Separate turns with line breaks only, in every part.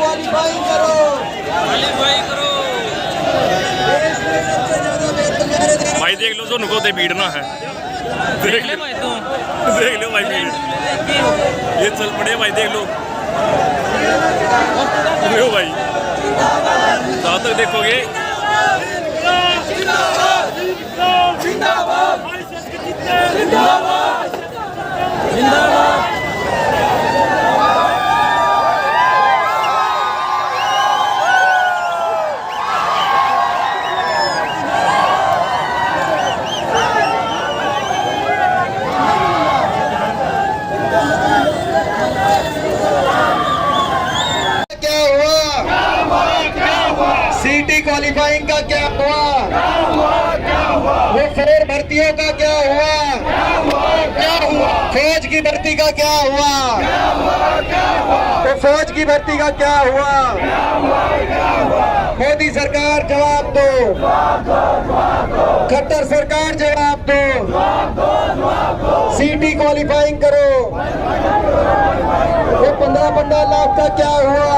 Qualify करो,
qualify करो।
भाई देख लो, दोनों को तो भीड़ना है। देख ले
भाई, तुम
देख लो भाई, भीड़ ये चल पड़े भाई, देख लो भाई, जहाँ तक देखोगे
सीटी क्वालिफाइंग का क्या हुआ? वो फौज भर्तियों का क्या हुआ? फौज की भर्ती का क्या हुआ? तो फौज की भर्ती का क्या हुआ? मोदी सरकार जवाब दो, खट्टर सरकार जवाब दो, सीटी क्वालिफाइंग करो। वो 15-15 लाख का क्या हुआ?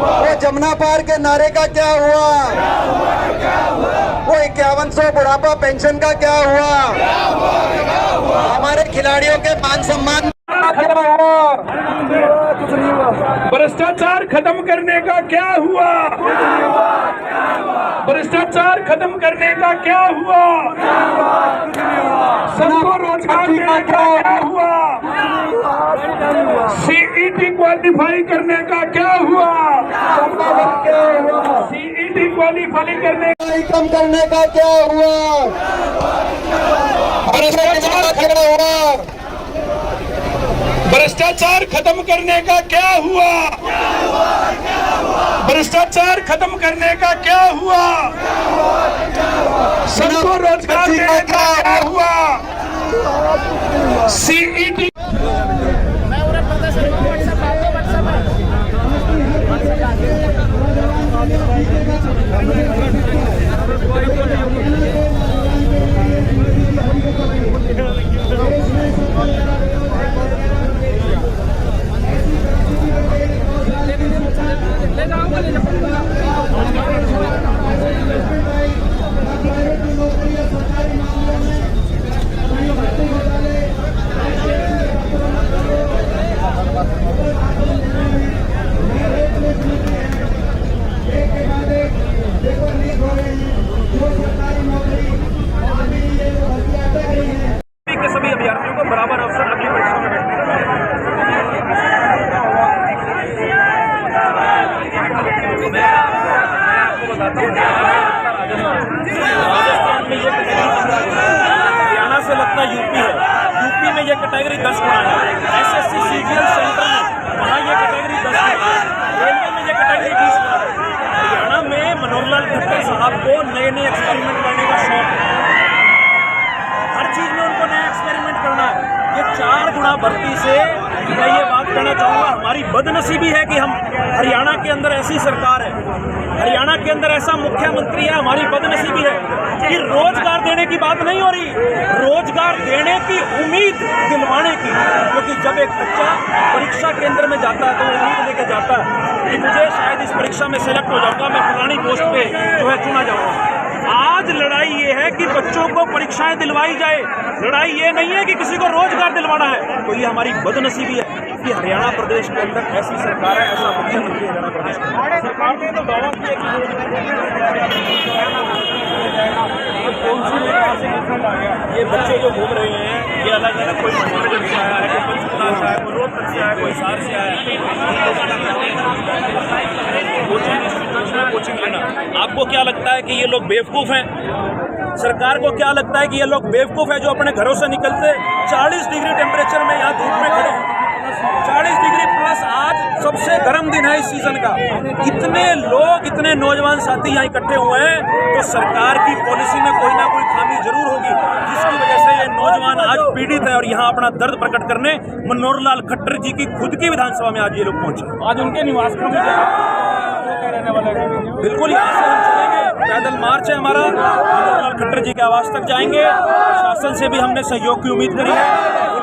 वो जमुना पार के नारे का क्या हुआ? वो 5100 बुढ़ापा पेंशन का क्या हुआ? हमारे खिलाड़ियों के मान सम्मान
भ्रष्टाचार खत्म करने का क्या हुआ? भ्रष्टाचार खत्म करने का क्या हुआ? सबको रोजगार देने का क्या हुआ? सीईटी क्वालिफाई करने का क्या हुआ? सीईटी क्वालिफाई करने
कम करने का क्या हुआ?
भ्रष्टाचार खत्म करने का क्या हुआ? भ्रष्टाचार खत्म करने का क्या हुआ? सबको रोजगार देने का क्या हुआ? सीईटी
राजस्थान में ये हरियाणा से लगता यूपी है, यूपी में ये कैटेगरी 10 गुना है, एसएससी सीजीएल सेंटर में वहाँ ये कैटेगरी 10 गुना है, रेलवे में ये कैटेगरी 20 गुना है। हरियाणा में मनोहर लाल खट्टर साहब को नए नए एक्सपेरिमेंट करने का शौक है, हर चीज में उनको नया एक्सपेरिमेंट करना है। ये 4 गुना भर्ती से मैं ये बात कहना चाहूँगा, हमारी बदनसीबी है कि हम हरियाणा के अंदर ऐसी सरकार है, हरियाणा के अंदर ऐसा मुख्यमंत्री है। हमारी बदनसीबी है कि रोजगार देने की बात नहीं हो रही, रोजगार देने की उम्मीद दिलवाने की। क्योंकि जब एक बच्चा परीक्षा केंद्र में जाता है तो उम्मीद लेके जाता है कि मुझे शायद इस परीक्षा में सेलेक्ट हो जाऊंगा, मैं फलानी पोस्ट पे जो है चुना जाऊंगा। आज लड़ाई ये है कि बच्चों को परीक्षाएं दिलवाई जाए, लड़ाई ये नहीं है कि किसी को रोजगार दिलवाना है। तो ये हमारी बदनसीबी है कि हरियाणा प्रदेश के अंदर ऐसी सरकार है, ऐसा मुख्यमंत्री हरियाणा प्रदेश में। सरकार ने तो दावा किया कि ये बच्चे जो घूम रहे हैं ये अलग अलग, कोई मध्यप्रदेश से आया है, कोई पंचकुला से आया है, कोई रोहतक से आया है, कोई हिसार से आया है, कोचिंग लेना। आपको क्या लगता है कि ये लोग बेवकूफ़ हैं? सरकार को क्या लगता है कि ये लोग बेवकूफ़ हैं जो अपने घरों से निकलते 40 डिग्री टेम्परेचर में यहाँ धूप में खड़े, 40 डिग्री प्लस आज सबसे गर्म दिन है इस सीजन का, इतने लोग, इतने नौजवान साथी यहाँ इकट्ठे हुए हैं, तो सरकार की पॉलिसी में कोई ना कोई खामी जरूर होगी, जिसकी वजह से ये नौजवान आज पीड़ित है और यहाँ अपना दर्द प्रकट करने मनोहर लाल खट्टर जी की खुद की विधानसभा में आज ये लोग पहुंचे। आज उनके निवास पर बिल्कुल यहाँ से हम चलेंगे, पैदल मार्च है हमारा, मनोहर लाल खट्टर जी के आवास तक जाएंगे। प्रशासन से भी हमने सहयोग की उम्मीद करी है,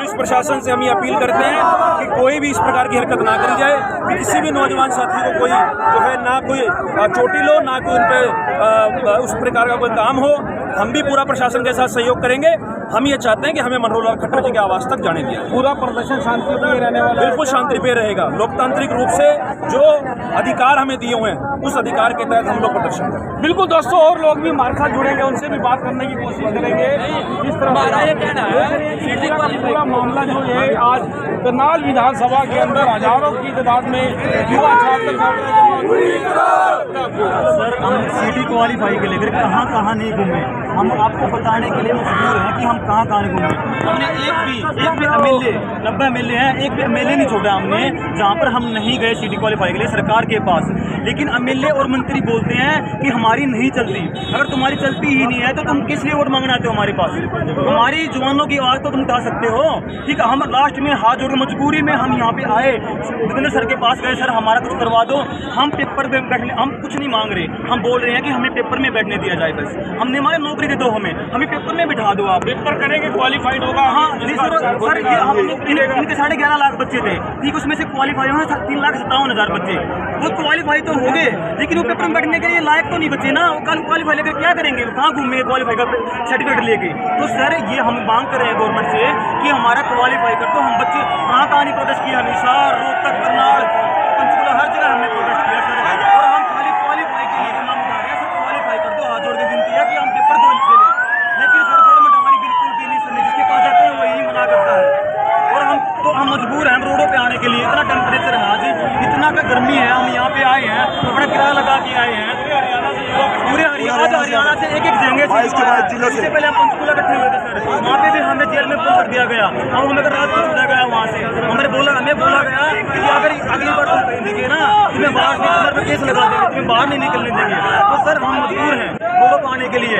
पुलिस प्रशासन से हम ये अपील करते हैं कि कोई भी इस प्रकार की हरकत ना करी जाए कि किसी भी नौजवान साथी को कोई जो है ना कोई चोटिल हो, ना कोई उन पर उस प्रकार का कोई काम हो। हम भी पूरा प्रशासन के साथ सहयोग करेंगे। हम ये चाहते हैं कि हमें मनोहर लाल खट्टर जी की आवाज़ तक जाने दिया। पूरा प्रदर्शन शांतिप्रिय रहने वाला, बिल्कुल शांतिप्रिय रहेगा। लोकतांत्रिक रूप से जो अधिकार हमें दिए हुए हैं उस अधिकार के तहत हम लोग प्रदर्शन करेंगे। बिल्कुल दोस्तों, और लोग भी हमारे साथ जुड़ेंगे, उनसे भी बात करने की कोशिश करेंगे। जिस तरह पूरा मामला जो है आज करनाल विधानसभा के अंदर हजारों की तादाद में युवा छात्र
सर, हम सिटी क्वालिफाई के लेकर कहाँ नहीं घूमे। हम आपको बताने के लिए मजबूर हैं कि हम कहाँ नहीं घूमे। हमने एक भी एमएलए 90 एमएलए हैं, एक भी एमएलए नहीं छोड़ा हमने जहाँ पर हम नहीं गए सिटी क्वालिफाई के लिए सरकार के पास। लेकिन एमएलए और मंत्री बोलते हैं कि हमारी नहीं चलती। अगर तुम्हारी चलती ही नहीं है तो तुम किस लिए वोट मांगना आते हो हमारे पास? हमारी जवानों की आवाज़ तो तुम उठा सकते हो। ठीक है, हम लास्ट में हाथ जोड़ के मजबूरी में हम यहाँ पे आए, भूपेंद्र सर के पास गए, सर हमारा कुछ करवा दो। हम पेपर पे बैठने, हम कुछ नहीं मांग रहे, हम बोल रहे हैं कि हमें पेपर में बैठने दिया जाए। बस हमने हमारी नौकरी दे दो, हमें पेपर में बिठा दो। आप पेपर करेंगे, क्वालिफाइड होगा। हाँ सर, ये हम इनके 11.5 लाख बच्चे थे, ठीक, उसमें से क्वालिफाई हुए 3,57,000 बच्चे। वो क्वालिफाई तो हो गए, लेकिन वो पेपर में बैठने के लिए लायक तो नहीं बच्चे ना। वो कल क्वालिफाई लेकर क्या करेंगे? कहाँ घूमेंगे क्वालिफाई का सर्टिफिकेट लेके? तो सर ये हम मांग कर रहे हैं गवर्नमेंट से कि हमारा क्वालिफाई कर दो। हम बच्चे कहाँ नहीं प्रोटेस्ट किया, हिसार, रोहतक, करनाल, पंचकुला, हर जगह हमने प्रोटेस्ट किया सर। और हम खाली क्वालिफाई के लिए मांग कर रहे हैं, सर क्वालिफाई कर दो। हाथ जोड़ के विनती है कि हम पेपर दे लें। लेकिन सर गवर्नमेंट हमारी बिल्कुल भी नहीं सुनी, जिसके पास जाते हैं वही मना करता है। और हम मजबूर हैं रोडों पे आने के लिए। इतना टेम्परेचर है आज, इतना का गर्मी है, हम यहाँ पे आए हैं, अपना किराया लगा के आए हैं। पूरे हरियाणा से एक जाएंगे। इससे पहले हम पंचकुला इकट्ठे हुए थे सर, वहाँ पे भी हमें जेल में बंद कर दिया गया। और हमें रात को छुड़ा गया वहाँ से। हमें बोला गया कि अगर अगली बार तुम कहीं दिखे ना, तुम्हें बाहर में केस लगा देंगे, तुम्हें बाहर नहीं निकलने देंगे। तो सर हम मजबूर हैं रोडों पर आने के लिए।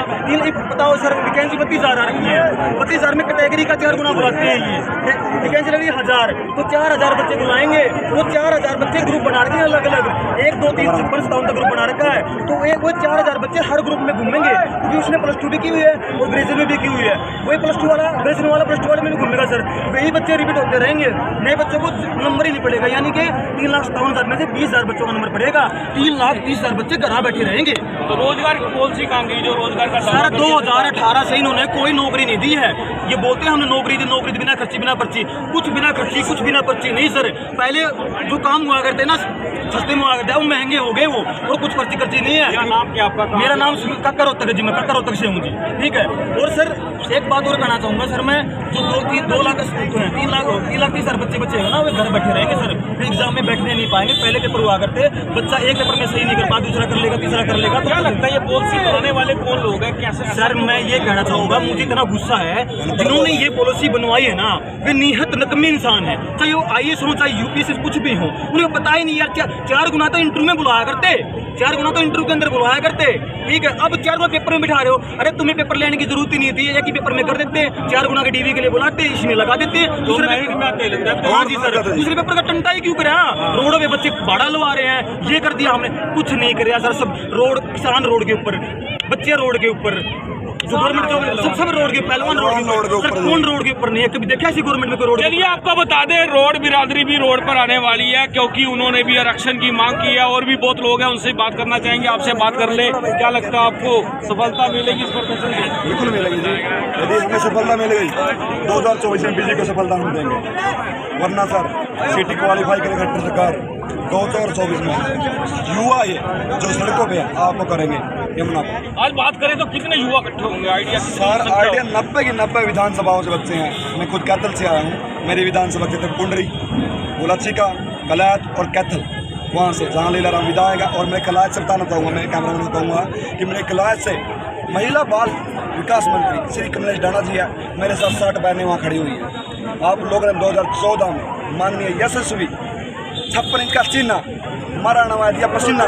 बताओ सर, वैकेंसी 32,000 रखी है, 32,000 में कैटेगरी का 4 गुना बुलाते हैं। ये वैकेंसी लगी 1000, तो 4000 बच्चे बुलाएंगे। वो 4000 बच्चे ग्रुप बना रखे हैं अलग अलग, 1 2 3 4 5 तक ग्रुप बना रखा है। तो वो 4000 बच्चे हर ग्रुप में घूमेंगे, क्योंकि उसने +2 भी की हुई है और ग्रेजुएट में भी की हुई है। वही +2 वाला, ग्रेजुएट वाला +2 वाले में भी घूमेगा सर। वही बच्चे रिपीट होते रहेंगे, नए बच्चों को नंबर ही नहीं पड़ेगा। यानी कि 3,57,000 में से 20,000 बच्चों का नंबर पड़ेगा, 3,30,000 बच्चे घर बैठे रहेंगे।
तो रोजगार की पॉलिसी कहाँ गई जो रोजगार का?
सर 2018 से इन्होंने कोई नौकरी नहीं दी है। ये बोलते हैं हमने नौकरी दी, बिना खर्ची बिना पर्ची, कुछ बिना खर्ची कुछ बिना पर्ची नहीं सर। पहले जो काम हुआ करते ना सस्ते में हुआ करते हैं, वो महंगे हो गए वो, और कुछ पर्ची नहीं है।
नाम क्या आपका?
मेरा नाम कक्कर रोहतक जी, मैं कक्कर रोहतक से हूँ जी। ठीक है, और सर एक बात और कहना चाहूँगा सर, मैं जो 2 लाख स्टूडेंट हैं, 3,30,000 बच्चे हैं ना, वे घर बैठे रहेंगे सर, एग्जाम में बैठने नहीं पाएंगे। पहले पेपर हुआ करते, बच्चा एक पेपर में सही नहीं कर पा, दूसरा कर लेगा, तीसरा कर लेगा। तो
क्या लगता है ये पॉलिसी बनाने वाले कौन लोग हैं? कैसे?
सर मैं ये कहना चाहूँगा, मुझे इतना गुस्सा है, जिन्होंने ये पॉलिसी बनवाई है ना, वे निहत नकमी इंसान है। चाहे वो IAS हो, चाहे UP से कुछ भी हो, उन्हें पता ही नहीं यार। 4 गुना तो इंटरव्यू में बुलाया करते, 4 गुना तो इंटरव्यू के अंदर बुलाया करते। ठीक है, अब 4 गुना पेपर में बिठा रहे हो। अरे तुम्हें पेपर लेने की जरूरत ही नहीं थी, एक ही पेपर में कर देते, 4 गुना के DV के लिए बुलाते, इसमें लगा देते। दूसरे पेपर में, हाँ जी सर, दूसरे पेपर का टंटा ही क्यों करे? रोडों पे बच्चे भाड़ा लगा रहे हैं, ये कर दिया हमने, कुछ नहीं कर सर। सब रोड, किसान रोड के ऊपर, बच्चे रोड के ऊपर, गवर्नमेंट जॉब सब रोड के, पहलवान रोड के ऊपर, सर कौन रोड के ऊपर नहीं है? कभी देखा ऐसी गवर्नमेंट में कोई रोड?
चलिए आपको बता दें, रोड बिरादरी भी रोड पर आने वाली है, क्योंकि उन्होंने भी आरक्षण की मांग की है। और भी बहुत लोग हैं, उनसे बात करना चाहेंगे। आपसे बात कर ले, क्या लगता है आपको सफलता मिलेगी इस प्रदर्शन से?
बिल्कुल मिलेगी जी, यदि हमें सफलता मिल गई 2024 में बीजेपी को सफलता हम देंगे। वरना सर सिटी क्वालिफाई करेगी खट्टर सरकार 2024 में युवा ये जो सड़कों पे आपको करेंगे यमुना को।
आज बात करें तो कितने युवा इकट्ठे होंगे? आइडिया
सर आइडिया 90 की 90 विधानसभाओं से बच्चे हैं। मैं खुद कैथल से आया हूँ, मेरी विधानसभा क्षेत्र कुंडरी, गुलाचिका, कलायत और कैथल, वहाँ से जहाँ लीला राम विदा आएगा। और मैं कलायत से बताना चाहूँगा, मैं कैमरामैन को कहूँगा कि मेरे कलायत से महिला बाल विकास मंत्री श्री कमलेश डाना जी है, मेरे साथ 60 बहनें वहाँ खड़ी हुई हैं। आप लोगों ने 2014 में माननीय यशस्वी 56 इंच का चिन्ह हमारा नवा दिया पसीना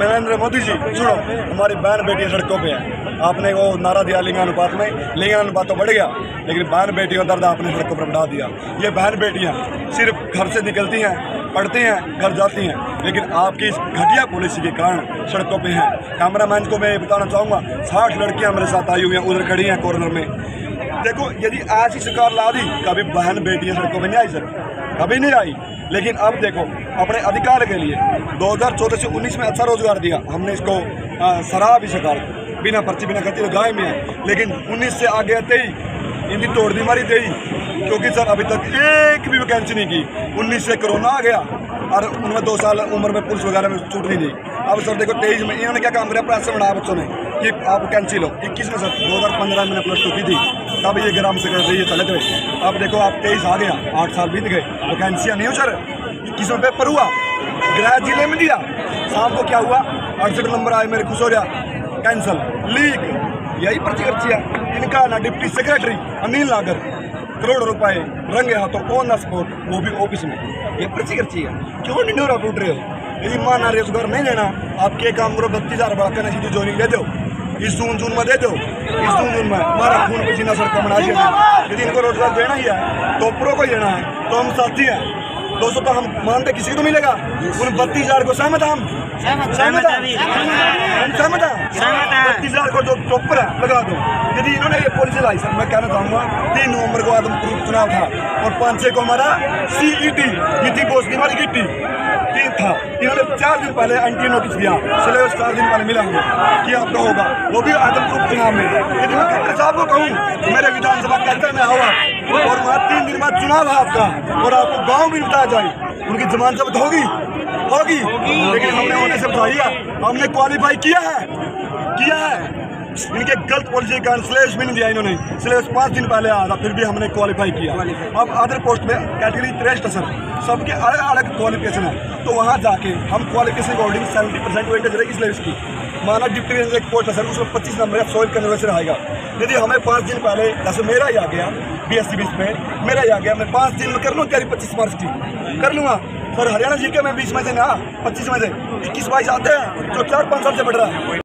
नरेंद्र मोदी जी। सुनो, हमारी बहन बेटियां सड़कों पे है। आपने वो नारा दिया लिंगानुपात में, लिंगानुपात तो बढ़ गया, लेकिन बहन बेटियों का दर्द आपने सड़कों पर बढ़ा दिया। ये बहन बेटियां सिर्फ घर से निकलती हैं, पढ़ती हैं, घर जाती हैं, लेकिन आपकी इस घटिया पॉलिसी के कारण सड़कों पे हैं। कैमरामैन को मैं बताना चाहूँगा, 60 लड़कियाँ मेरे साथ आई हुई हैं, उधर खड़ी हैं कॉर्नर में। देखो यदि ऐसी सरकार ला दी, कभी बहन बेटियां सड़कों पे नहीं आई सर, कभी नहीं आई। लेकिन अब देखो अपने अधिकार के लिए 2014 से 19 में अच्छा रोजगार दिया हमने, इसको सराहा भी सरकार को, बिना पर्ची बिना करती तो गाय में है। लेकिन 19 से आगे आते ही इनकी तोड़ दी मारी दी, क्योंकि सर अभी तक एक भी वैकेंसी नहीं की। 19 से कोरोना आ गया और उनमें 2 साल उम्र में पुलिस वगैरह में छूट नहीं दी। अब सर देखो 23 में इन्होंने क्या काम किया, प्रेस बनाया बच्चों ने कि आप वैकेंसी लो। 21 में सर 2015 में +2 की थी, तब ये ग्राम से कर रही है चलत रहे। अब देखो आप 23 आ गया, 8 साल बीत गए, वैकेंसियाँ नहीं हो सर। 21 में पेपर हुआ, गृह जिले में दिया, शाम को क्या हुआ 68 नंबर आए मेरे, खुश हो गया, कैंसल, लीक। यही पर्ची खर्ची है इनका ना। डिप्टी सेक्रेटरी अनिल नागर करोड़ों रुपए रंगे हाथों ऑन द स्पॉट, वो भी ऑफिस में, ये पर्ची खर्ची है। क्यों निंडोरा टूट रहे हो? यदि माना रोजगार नहीं लेना, आप क्या काम करो, 32,000 बढ़ाकर ना सीधी ज्वाइनिंग दे दो, इस जून में दे दो, इस जून में हमारा खून पसीना सर कमना चाहिए। यदि इनको रोजगार देना ही है, टॉपरों को देना है, तो हम साथी हैं। 200 तो हम मानते किसी को मिलेगा, उन 32,000 को सहमत हम सहमत है 32,000 को जो टॉपर है लगा दो। यदि इन्होंने ये पॉलिसी लाई सर, मैं कहना चाहूँगा 3 नवंबर को आदमपुर चुनाव था और 5-6 को हमारा CET नीति घोषणा हमारी गिट्टी 3 था। इन्होंने 4 दिन पहले एंटी नोटिस दिया, सिलेबस 4 दिन पहले मिला हमें कि आपका होगा, वो भी आदमपुर चुनाव में। यदि मैं कलेक्टर साहब को कहूँ मेरे विधानसभा कैंटर में आओ और वहाँ 3 दिन बाद चुनाव है आपका और आपको गाँव भी बताया जाए, उनकी जमानत जब्त होगी। लेकिन हमने होने से बताई है, हमने क्वालिफाई किया है। इनके गलत पॉलिसी का सिलेबस भी नहीं दिया इन्होंने, सिलेबस 5 दिन पहले आया था, फिर भी हमने क्वालिफाई किया। अब अदर पोस्ट में कैटेगरी 63 है सर, सबके अलग अलग क्वालिफिकेशन है, तो वहाँ जाके हम क्वालिफिकेशन अकॉर्डिंग 70% वेटेज रहेगी सिलेबस की। माना डिप्टी रेंजर एक पोस्ट है सर, उसमें 25 नंबर है, सॉइल कन्वर्जन आएगा। यदि हमें 5 दिन पहले, जैसे मेरा ही आ गया BSc 20 में, मेरा ही आ गया, मैं 5 दिन में कर लूँ तैयारी 25 मार्क्स की कर लूँगा सर। हरियाणा जीके में 20 में से ना 25 में से 21-22 आते हैं, जो 4-5 साल से बढ़ रहा है।